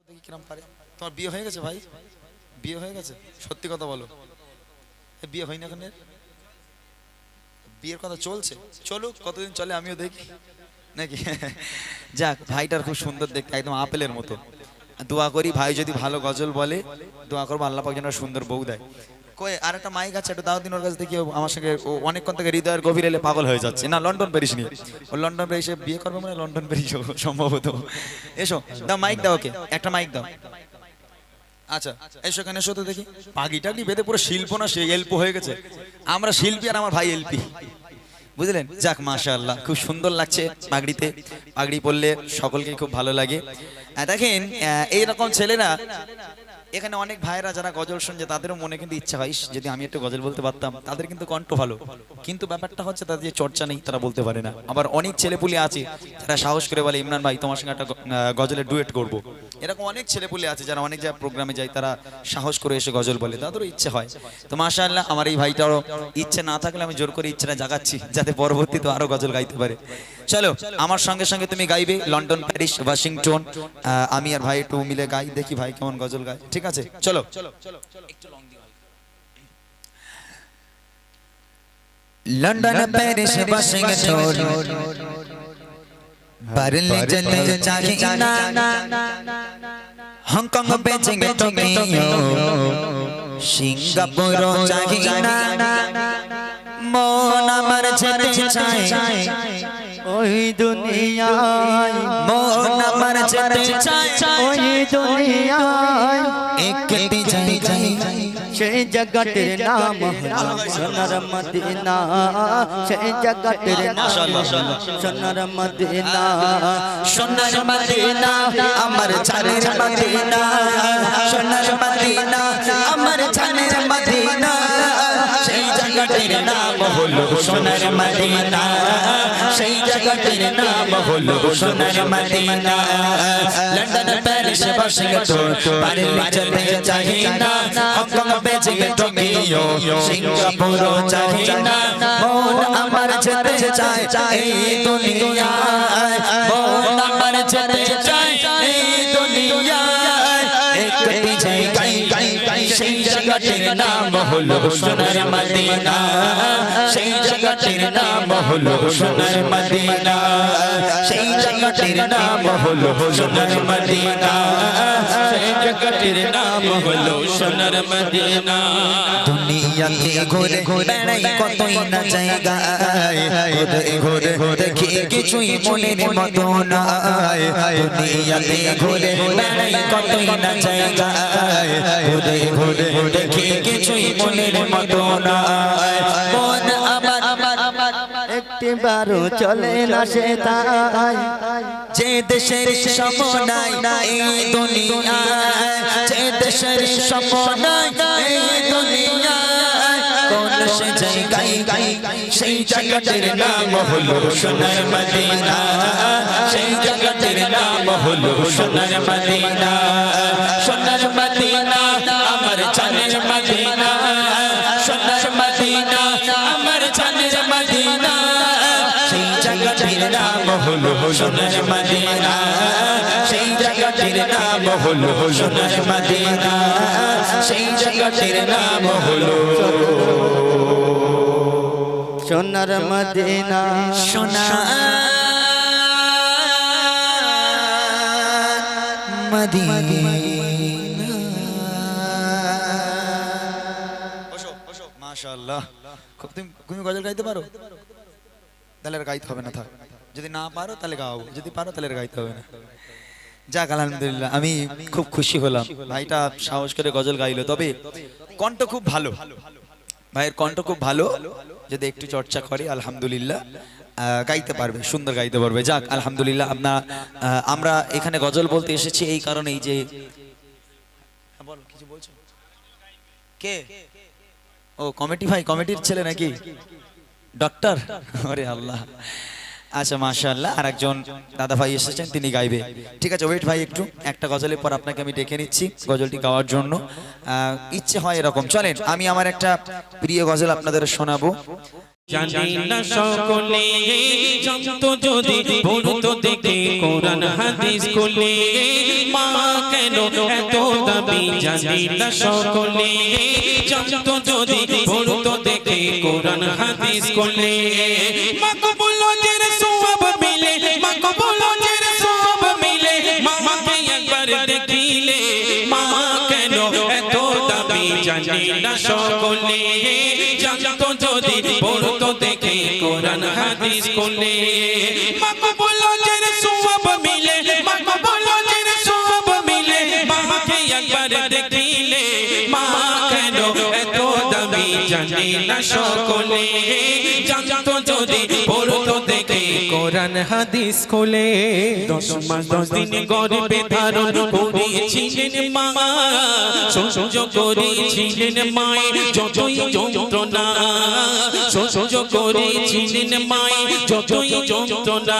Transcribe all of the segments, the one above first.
দেখি কিরম পারে। তোমার বিয়ে হয়ে গেছে ভাই? বিয়ে হয়ে গেছে? সত্যি কথা বলো, বিয়ে হয়নি এখন? বিয়ের কথা চলছে, চলুক, কতদিন চলে আমিও দেখি নাকি। যাক, ভাইটার খুব সুন্দর দেখতে, একদম আপেলের মতো। দোয়া করি ভাই যদি ভালো গজল বলে, দোয়া করবো আল্লাহ পাক যেন সুন্দর বউ দেয়। কই আর একটা মাইক আছে, একটু দাও দিন ওর কাছে দেখি। আমার সঙ্গে ও অনেকক্ষণ থেকে হৃদয়ের গভীরে এলে পাগল হয়ে যাচ্ছে। না, লন্ডন প্যারিস নিয়ে, ও লন্ডন প্যারিসে বিয়ে করবে মানে লন্ডন প্যারিস সম্ভবত। এসো, দাও মাইক দাও ওকে, একটা মাইক দাও। আচ্ছা এসো, এখানে এসো তো দেখি। পাগিটা কি বেঁধে পুরো শিল্প না সে এলপো হয়ে গেছে। আমরা শিল্পী আর আমার ভাই এলপি, বুঝলেন? যাক মাশাআল্লাহ, খুব সুন্দর লাগছে পাগড়িতে। পাগড়ি পরলে সকলকে খুব ভালো লাগে। দেখেন এইরকম ছেলেরা এখানে অনেক ভাইরা যারা গজল শুনছে তাদেরও মনে কিন্তু ইচ্ছা হয় যদি আমি একটু গজল বলতে পারতাম। তাদের কিন্তু কণ্ঠ ভালো, কিন্তু ব্যাপারটা হচ্ছে তাদের যে চর্চা নেই, তারা বলতে পারে না। আবার অনেক ছেলেপুলে আছে যারা সাহস করে বলে ইমরান ভাই তোমার সঙ্গে একটা গজলের ডুয়েট করব। এরকম অনেক ছেলেপুলে আছে যারা অনেক জায়গায় প্রোগ্রামে যায়, তারা সাহস করে এসে গজল বলে, তাদেরও ইচ্ছে হয়। তো মাশাআল্লাহ, আমার এই ভাইটারও ইচ্ছে না থাকলে আমি জোর করে ইচ্ছেটা জাগাচ্ছি যাতে পরবর্তীতে আরো গজল গাইতে পারে। চলো আমার সঙ্গে সঙ্গে তুমি গাইবে লন্ডন, প্যারিস, ওয়াশিংটন। আমি আর ভাই একটু মিলে গাই, দেখি ভাই কেমন গজল গায়। ঠিক আছে, চলো। লন্ডন, প্যারিস, ওয়াশিংটন, বার্লিন চলে যাই না, হংকং, বেজিং, টোকিও, সিঙ্গাপুর যাই না, মন আমার যেতে চায় ওই দুনিয়ায়, মন আমার যেতে চায় ওই দুনিয়ায়, একটি যাই সেই জগতের নাম সোনার মদিনা, সেই জগতের নাম সোনার মদিনা, সোনার মদিনা আমার জানের মদিনা, সোনার মদিনা আমার জানের মদিনা, সেই জগতের নাম হলো সোনার মদিনা, সেই জগতের নাম হলো সোনার Medina. London, Paris, Washington, Berlin চলে যাই না, হংকং, বেজিং, টোকিও, সিঙ্গাপুর যাই না, মন আমার যেতে চায় এই দুনিয়ায়, মন আমার যেতে চায় এই দুনিয়ায়, একটি জায়গায় সেই জগতের নাম হলো সোনার মদিনা, সেই জগতের নাম হলো সোনার মদিনা, সেই জগতের নাম হলো সোনার মদিনা, সেই জগতের নাম হলো সোনার মদিনা। দুনিয়াতে ঘুরে বেড়াই কতই না জায়গায়, ঘুরে ঘুরে দেখি কিছুই মনের মতো নয়, দুনিয়াতে ঘুরে বেড়াই কতই না জায়গায়, ঘুরে ঘুরে দেখি কিছুই মনের মতো নয়, মন আমার একটিবারও চলে না সে তাই, যে দেশের সমনাই এই দুনিয়ায়, যে দেশের সমনাই এই দুনিয়ায়, কোন সে জায়গায় সেই জগতের নাম হলো সোনার মদিনা, সেই জগতের নাম হলো সোনার মদিনা, সোনার মদিনা আমার জানের মদিনা, সোনার মদিনা আমার জানের মদিনা, সেই জগতের নাম হলো সোনার মদিনা, সেই জগতের নাম হলো সোনার মদিনা, সেই জগতের নাম হলো সোনার মদিনা, সোনার মদিনা। মাশাআল্লাহ, তুমি গজল গাইতে পারো? তাহলে আর গাইতে হবে না, থাক। যদি না পারো তাহলে গাও, যদি পারো তাহলে আর গাইতে হবে না। যাক আলহামদুলিল্লাহ, আমি খুব খুশি হলাম ভাইটা সাহস করে গজল গাইলো। তবে কণ্ঠ খুব ভালো, ভাইয়ের কণ্ঠ খুব ভালো, যদি একটু চর্চা করে আলহামদুলিল্লাহ গাইতে পারবে, সুন্দর গাইতে পারবে। যাক আলহামদুলিল্লাহ। আমরা এখানে গজল বলতে এসেছি এই কারণেই যে, বলো কিছু বলছো? কে? ও কমিটি ভাই, কমিটির ছেলে নাকি ডক্টর? আরে আল্লাহ, আচ্ছা মাশাআল্লাহ। আর একজন দাদা ভাই এসেছেন, তিনি গাইবে। ঠিক আছে, ওয়েট ভাই একটু, একটা গজলের পর আপনাকে আমি ডেকে নিচ্ছি গজলটি গাওয়ার জন্য। ইচ্ছে হয় এরকম। চলেন আমি আমার একটা প্রিয় গজল আপনাদের শোনাবো। জানি না সকলে জানতো যদি পড়তো দেখে কোরআন হাদিস কোলে মা কেন এত দাবি জানি না সকলে জানতো যদি পড়তো দেখে কোরআন হাদিস কোলে মা কবুল ওজের সওয়াব মিলে মা কবুল ওজের সওয়াব মিলে মাকে একবার দেখিলে মা কেন এত দাবি জানি না সকলে জানতো যদি পড়তো দেখে কোরআন হাদিস কোলে মা কবুল ওজের সওয়াব মিলে মা কবুল ওজের সওয়াব মিলে মাকে একবার দেখিলে মা কেন এত দাবি জানি না সকলে জানতো যদি পড়তো দেখে কোরআন হাদিস কোলে 10 মাস 10 দিন গর্ভে ধারণ করেছিলেন মা সহ্য করেছিলেন মায়ের যতই যন্ত্রণা সহ্য করেছিলেন মায়ের যতই যন্ত্রণা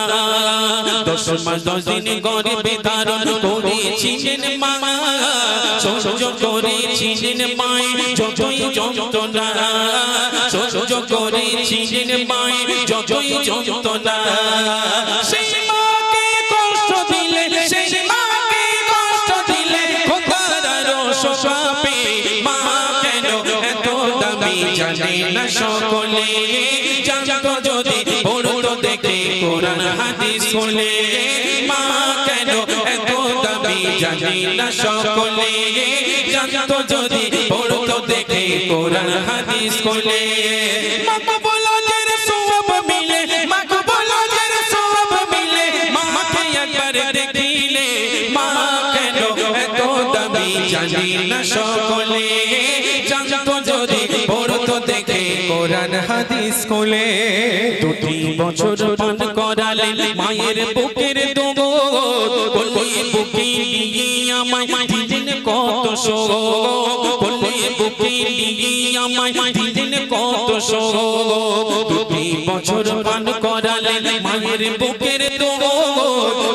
10 মাস 10 দিন গর্ভে ধারণ করেছিলেন মা সহ্য করেছিলেন মায়ের যতই যন্ত্রণা সহ্য করেছিলেন মায়ের যতই যন্ত্রণা সেই মাকে কষ্ট দিলে সেই মাকে কষ্ট দিলে খোদার রোষে মা কেন এত দাবি জানে না সকলে জানতো যদি পড়তো দেখে কোরআন হাদিস কোলে মা কেন এত দাবি জানে না সকলে জানতো যদি পড়তো দেখে কোরআন হাদিস কোলে মা কবুল ওজের সওয়াব মিলে মা কবুল ওজের সওয়াব মিলে মাকে একবার দেখিলে মা কেন এত দাবি জানি না সকলে জানতো যদি পড়তো দেখে কোরআন হাদিস কোলে 2 বছর পান করালেন মায়ের বুকের দুধ কোলে বুকে নিয়ে আমায় দিলেন কত শোক কোলে বুকে নিয়ে আমায় দিলেন কত শোক 2 বছর পান করালেন মায়ের বুকের দুধ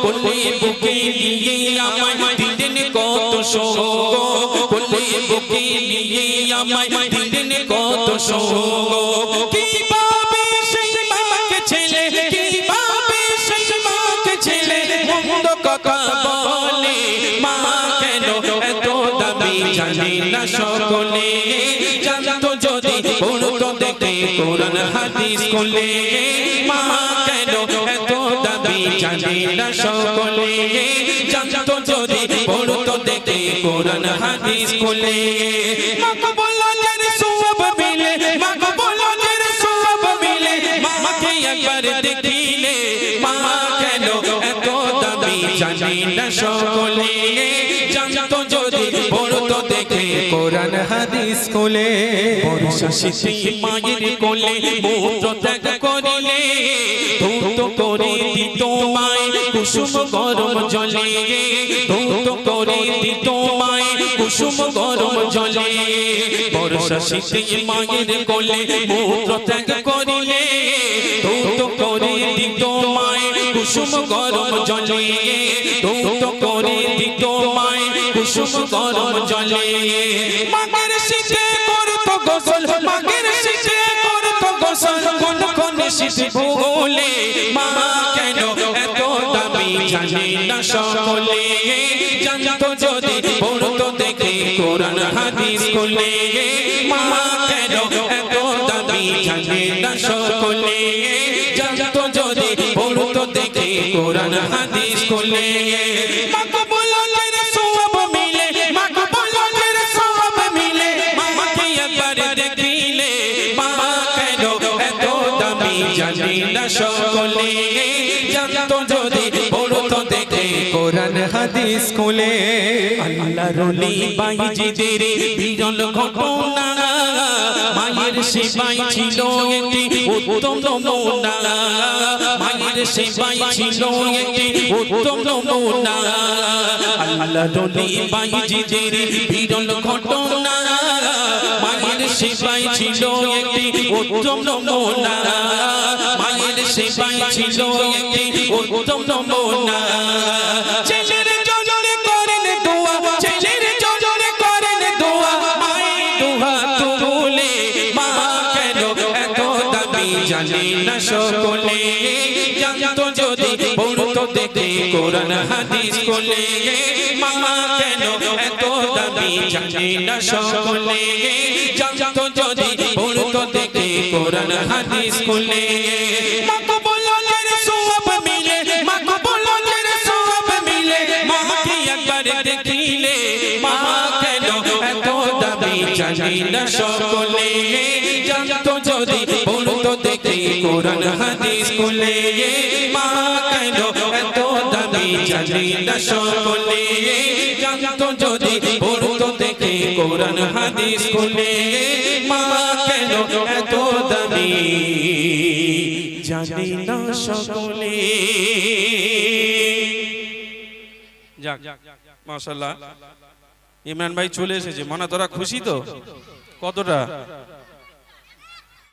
কোলে বুকে নিয়ে আমায় দিলেন কত শোক কোলে বুকে নিয়ে আমায় দিলেন কত শোক কিভাবে সেই মাকে ছেলে কিভাবে সেই মাকে ছেলে মন্দ কথা বলে মা কেন এত দাবি জানি না সকলে জানতো যদি পড়তো দেখে কোরআন হাদিস কোলে মা কেন এত দাবি জানি না সকলে জানতো যদি পড়তো দেখে কোরআন হাদিস কোলে মা কবুল ওজের সওয়াব মিলে মা কবুল ওজের সওয়াব মিলে মাকে একবার দেখিলে মা কেন এত দাবি জানি না সকলে জানতো যদি পড়তো দেখে কোরআন হাদিস কোলে বর্ষা শীতে মায়ের কোলে মূত্র ত্যাগ করিলে ধৌত করে দিত মায় কুসুম গরম জলে ধৌত করে দিত মায় কুসুম গরম জলে বর্ষা শীতে মায়ের কোলে মূত্র ত্যাগ করিলে ধৌত করে দিত মায় কুসুম গরম জলে ধৌত করে দিত মায় কুসুম গরম জলে মাগের শীতে করতো গোসল মাগের শীতে করতো গোসল কোন কোন শীতে ভুলে মা কেন এত দাবি জানে না সকলে জানতো যদি পড়তো দেখে কোরআন হাদিস কোলে মা কেন এত দাবি জানে না সকলে জানতো যদি পড়তো দেখে কোরআন হাদিস কোলে মা কবুল ওজের সওয়াব মিলে মা কবুল ওজের সওয়াব মিলে মাকে একবার দেখিলে মা কেন এত দাবি জানি না সকলে জানতো যদি পড়তো দেখে কোরআন হাদিস কোলে আল্লাহর ওলি বাইজিদের বিরল ঘটনা মায়ের সেবাই ছিল একটি উত্তম নমুনা মায়ের সেবাই ছিল একটি উত্তম নমুনা আল্লাহর ওলি বাইজিদের বিরল ঘটনা মায়ের সেবাই ছিল একটি উত্তম নমুনা মায়ের সেবাই ছিল একটি উত্তম নমুনা ছেলের জন্য করেন দোয়া ছেলের জন্য করেন দোয়া মায়ের দোয়া তুলে মা কেন এত দাবি না সকলে জানতো যদি পড়তো দেখে কোরআন হাদিস কোলে মা কেন এত দাবি জানে না সকলে জানতো যদি পড়তো দেখে কোরআন হাদিস কোলে মাকে বলো যে সওয়াব মিলে মাকে বলো যে সওয়াব মিলে মাকে একবার দেখিলে মা কেন এত দাবি জানে না সকলে জানতো যদি পড়তো দেখে কোরআন হাদিস কোলে মা কেন এত দাবি জানে না সকলে জানতো যদি পড়তো দেখে কোরআন হাদিস কোলে মা কেন এত দাবি জানে না সকলে যাক মাশাআল্লাহ ইমরান ভাই চলে এসেছে মনে তোরা খুশি তো কতটা